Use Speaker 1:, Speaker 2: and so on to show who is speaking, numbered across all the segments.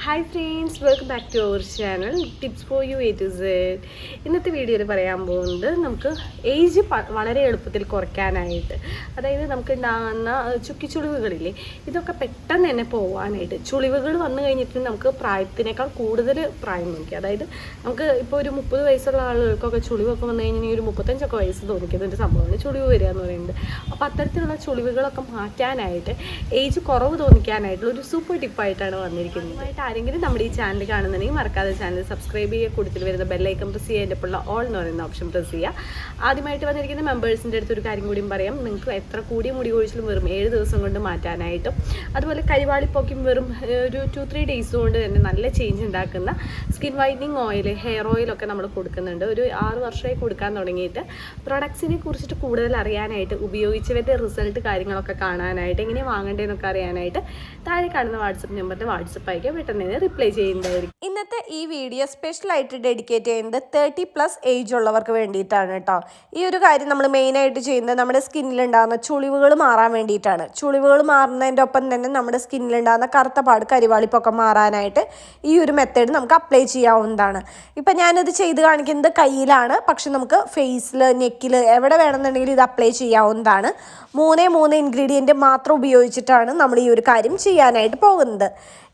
Speaker 1: Hi friends, welcome back to our channel tips for you A to Z. ഇന്നത്തെ വീഡിയോയിൽ പറയാൻ പോകുന്നത് നമുക്ക് ഏജ് വളരെ എളുപ്പത്തിൽ കുറയ്ക്കാനായിട്ട്, അതായത് നമുക്ക് ഉണ്ടാകുന്ന ചുക്കിച്ചുളിവുകളില്ലേ, ഇതൊക്കെ പെട്ടെന്ന് തന്നെ പോകാനായിട്ട്. ചുളിവുകൾ വന്നു കഴിഞ്ഞിട്ട് നമുക്ക് പ്രായത്തിനേക്കാൾ കൂടുതൽ പ്രായം തോന്നിക്കുക. അതായത് നമുക്ക് ഇപ്പോൾ ഒരു 30 വയസ്സുള്ള ആളുകൾക്കൊക്കെ ചുളിവൊക്കെ വന്നു കഴിഞ്ഞാൽ ഒരു 35 വയസ്സ് തോന്നിക്കുന്ന ഒരു സംഭവമാണ് ചുളിവ് വരിക എന്ന് പറയുന്നത്. അപ്പോൾ അത്തരത്തിലുള്ള ചുളിവുകളൊക്കെ മാറ്റാനായിട്ട്, ഏജ് കുറവ് തോന്നിക്കാനായിട്ടുള്ള ഒരു സൂപ്പർ ടിപ്പായിട്ടാണ് വന്നിരിക്കുന്നത്. ആരെങ്കിലും നമ്മുടെ ഈ ചാനൽ കാണുന്നുണ്ടെങ്കിൽ മറക്കാതെ ചാനൽ സബ്സ്ക്രൈബ് ചെയ്യുക, കൂടുതൽ വരുന്ന ബെല്ലൈക്കൺ പ്രസ് ചെയ്യുക, എൻ്റെ ഉള്ള ഓൾ എന്ന് പറയുന്ന ഓപ്ഷൻ പ്രസ് ചെയ്യുക. ആദ്യമായിട്ട് വന്നിരിക്കുന്ന മെമ്പേഴ്സിൻ്റെ അടുത്ത് ഒരു കാര്യം കൂടിയും പറയാം, നിങ്ങൾക്ക് എത്ര കൂടിയ മുടി കൊഴിച്ചിലും വെറും 7 ദിവസം കൊണ്ട് മാറ്റാനായിട്ടും, അതുപോലെ കരിവാളിപ്പൊക്കും വെറും ഒരു 2-3 ഡേയ്സ് കൊണ്ട് തന്നെ നല്ല ചേഞ്ച് ഉണ്ടാക്കുന്ന സ്കിൻ വൈറ്റനിങ് ഓയിൽ, ഹെയർ ഓയിലൊക്കെ നമ്മൾ കൊടുക്കുന്നുണ്ട്. ഒരു 6 വർഷമായി കൊടുക്കാൻ തുടങ്ങിയിട്ട് പ്രൊഡക്ട്സിനെ കുറിച്ചിട്ട് കൂടുതൽ അറിയാനായിട്ട്, ഉപയോഗിച്ചവരുടെ റിസൾട്ട് കാര്യങ്ങളൊക്കെ കാണാനായിട്ട്, എങ്ങനെ വാങ്ങേണ്ടതെന്നൊക്കെ അറിയാനായിട്ട് താഴെ കാണുന്ന വാട്സപ്പ് നമ്പറിൽ വാട്സപ്പ് അയക്കുക, പെട്ടെന്ന് റിപ്ലൈ ചെയ്യുന്നതായിരിക്കും. ഇന്നത്തെ ഈ വീഡിയോ സ്പെഷ്യലായിട്ട് ഡെഡിക്കേറ്റ് ചെയ്യുന്നത് 30+ ഏജ് ഉള്ളവർക്ക് വേണ്ടിയിട്ടാണ് കേട്ടോ. ഈ ഒരു കാര്യം നമ്മൾ മെയിനായിട്ട് ചെയ്യുന്നത് നമ്മുടെ സ്കിന്നിലുണ്ടാകുന്ന ചുളിവുകൾ മാറാൻ വേണ്ടിയിട്ടാണ്. ചുളിവുകൾ മാറുന്നതിൻ്റെ ഒപ്പം തന്നെ നമ്മുടെ സ്കിന്നിലുണ്ടാകുന്ന കറുത്ത പാട്, കരിവാളിപ്പൊക്കെ മാറാനായിട്ട് ഈ ഒരു മെത്തേഡ് നമുക്ക് അപ്ലൈ ചെയ്യാവുന്നതാണ്. ഇപ്പം ഞാനിത് ചെയ്ത് കാണിക്കുന്നത് കയ്യിലാണ്, പക്ഷെ നമുക്ക് ഫേസിൽ, നെക്കിൽ, എവിടെ വേണമെന്നുണ്ടെങ്കിൽ ഇത് അപ്ലൈ ചെയ്യാവുന്നതാണ്. 3 ഇൻഗ്രീഡിയൻറ്റ് മാത്രം ഉപയോഗിച്ചിട്ടാണ് നമ്മൾ ഈ ഒരു കാര്യം ചെയ്യാനായിട്ട് പോകുന്നത്.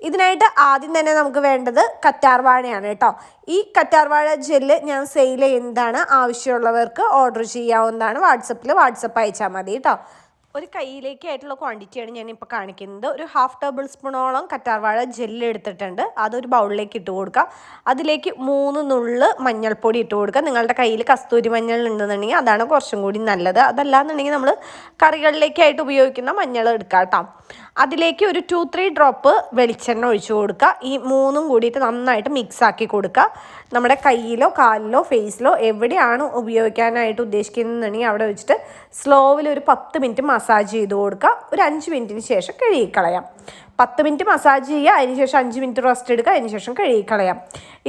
Speaker 1: ഇതിനായിട്ട് ആദ്യം തന്നെ നമുക്ക് വേണ്ടത് കറ്റാർവാഴയാണ് കേട്ടോ. ഈ കറ്റാർവാഴ ജെല്ല് ഞാൻ സെയിൽ ചെയ്യുന്നതാണ്. ആവശ്യമുള്ളവർക്ക് ഓർഡർ ചെയ്യാവുന്നതാണ്. വാട്സപ്പ് അയച്ചാൽ മതി കേട്ടോ. ഒരു കയ്യിലേക്കായിട്ടുള്ള ക്വാണ്ടിറ്റിയാണ് ഞാനിപ്പോൾ കാണിക്കുന്നത്. ഒരു 1/2 ടേബിൾ സ്പൂണോളം കറ്റാർവാഴ ജെല്ല് എടുത്തിട്ടുണ്ട്. അതൊരു ബൗളിലേക്ക് ഇട്ട് കൊടുക്കുക. അതിലേക്ക് 3 നുള്ള് മഞ്ഞൾപ്പൊടി ഇട്ട് കൊടുക്കുക. നിങ്ങളുടെ കയ്യിൽ കസ്തൂരി മഞ്ഞൾ ഉണ്ടെന്നുണ്ടെങ്കിൽ അതാണ് കുറച്ചും കൂടി നല്ലത്. അതല്ലാന്നുണ്ടെങ്കിൽ നമ്മൾ കറികളിലേക്കായിട്ട് ഉപയോഗിക്കുന്ന മഞ്ഞൾ എടുക്കുക കേട്ടോ. അതിലേക്ക് ഒരു 2-3 ഡ്രോപ്പ് വെളിച്ചെണ്ണ ഒഴിച്ചു കൊടുക്കുക. ഈ 3ഉം കൂടിയിട്ട് നന്നായിട്ട് മിക്സ് ആക്കി കൊടുക്കുക. നമ്മുടെ കയ്യിലോ കാലിലോ ഫേസിലോ എവിടെയാണ് ഉപയോഗിക്കാനായിട്ട് ഉദ്ദേശിക്കുന്നതെന്നുണ്ടെങ്കിൽ അവിടെ വെച്ചിട്ട് സ്ലോവിൽ ഒരു 10 മിനിറ്റ് മസാജ് ചെയ്ത് കൊടുക്കുക. ഒരു 5 മിനിറ്റിന് ശേഷം കഴുകിക്കളയാം. 10 മിനിറ്റ് മസാജ് ചെയ്യുക, അതിനുശേഷം 5 മിനിറ്റ് റെസ്റ്റ് എടുക്കുക, അതിനുശേഷം കഴുകിക്കളയാം.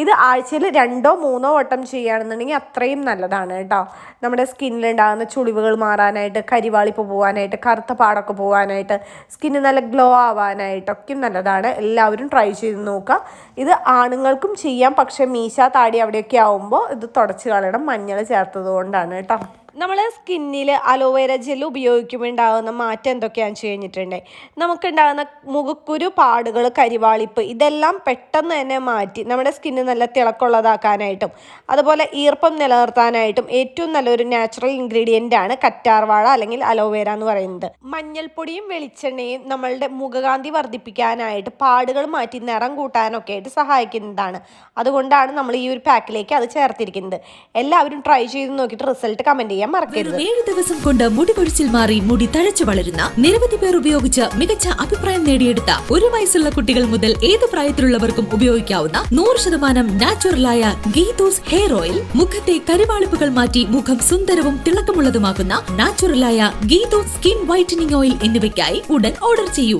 Speaker 1: ഇത് ആഴ്ചയിൽ 2-3 വട്ടം ചെയ്യുകയാണെന്നുണ്ടെങ്കിൽ അത്രയും നല്ലതാണ് കേട്ടോ. നമ്മുടെ സ്കിന്നിലുണ്ടാകുന്ന ചുളിവുകൾ മാറാനായിട്ട്, കരിവാളിപ്പ് പോകാനായിട്ട്, കറുത്ത പാടൊക്കെ പോകാനായിട്ട്, സ്കിന്ന് നല്ല ഗ്ലോ ആവാനായിട്ടൊക്കെ നല്ലതാണ്. എല്ലാവരും ട്രൈ ചെയ്ത് നോക്കുക. ഇത് ആണുങ്ങൾക്കും ചെയ്യാം, പക്ഷേ മീശ, താടി അവിടെയൊക്കെ ആവുമ്പോൾ ഇത് തുടച്ച് കളയണം, മഞ്ഞൾ ചേർത്തത് കൊണ്ടാണ് കേട്ടോ. നമ്മൾ സ്കിന്നിൽ അലോവേര ജെൽ ഉപയോഗിക്കുമ്പോൾ ഉണ്ടാകുന്ന മാറ്റം എന്തൊക്കെയാണെന്ന് വെച്ച് കഴിഞ്ഞിട്ടുണ്ടെങ്കിൽ, നമുക്കുണ്ടാകുന്ന മുഖക്കുരു, പാടുകൾ, കരിവാളിപ്പ് ഇതെല്ലാം പെട്ടെന്ന് തന്നെ മാറ്റി നമ്മുടെ സ്കിന്ന് നല്ല തിളക്കമുള്ളതാക്കാനായിട്ടും, അതുപോലെ ഈർപ്പം നിലനിർത്താനായിട്ടും ഏറ്റവും നല്ലൊരു നാച്ചുറൽ ഇൻഗ്രീഡിയൻ്റ് ആണ് കറ്റാർവാഴ അല്ലെങ്കിൽ അലോവേര എന്ന് പറയുന്നത്. മഞ്ഞൾപ്പൊടിയും വെളിച്ചെണ്ണയും നമ്മളുടെ മുഖകാന്തി വർദ്ധിപ്പിക്കാനായിട്ട്, പാടുകൾ മാറ്റി നിറം കൂട്ടാനൊക്കെ ആയിട്ട് സഹായിക്കുന്നതാണ്. അതുകൊണ്ടാണ് നമ്മൾ ഈ ഒരു പാക്കിലേക്ക് അത് ചേർത്തിരിക്കുന്നത്. എല്ലാവരും ട്രൈ ചെയ്ത് നോക്കിയിട്ട് റിസൾട്ട് കമൻറ്റ് ചെയ്യാം.
Speaker 2: 7 ദിവസം കൊണ്ട് മുടി കൊഴിച്ചിൽ മാറി മുടി തഴച്ചു വളരുന്ന, നിരവധി പേർ ഉപയോഗിച്ച് മികച്ച അഭിപ്രായം നേടിയെടുത്ത, 1 വയസ്സുള്ള കുട്ടികൾ മുതൽ ഏത് പ്രായത്തിലുള്ളവർക്കും ഉപയോഗിക്കാവുന്ന 100% നാച്ചുറലായ ഗീതൂസ് ഹെയർ ഓയിൽ, മുഖത്തെ കരിവാളിപ്പുകൾ മാറ്റി മുഖം സുന്ദരവും തിളക്കമുള്ളതുമാക്കുന്ന നാച്ചുറലായ ഗീതൂസ് സ്കിൻ വൈറ്റനിങ് ഓയിൽ എന്നിവയ്ക്കായി ഉടൻ ഓർഡർ ചെയ്യൂ.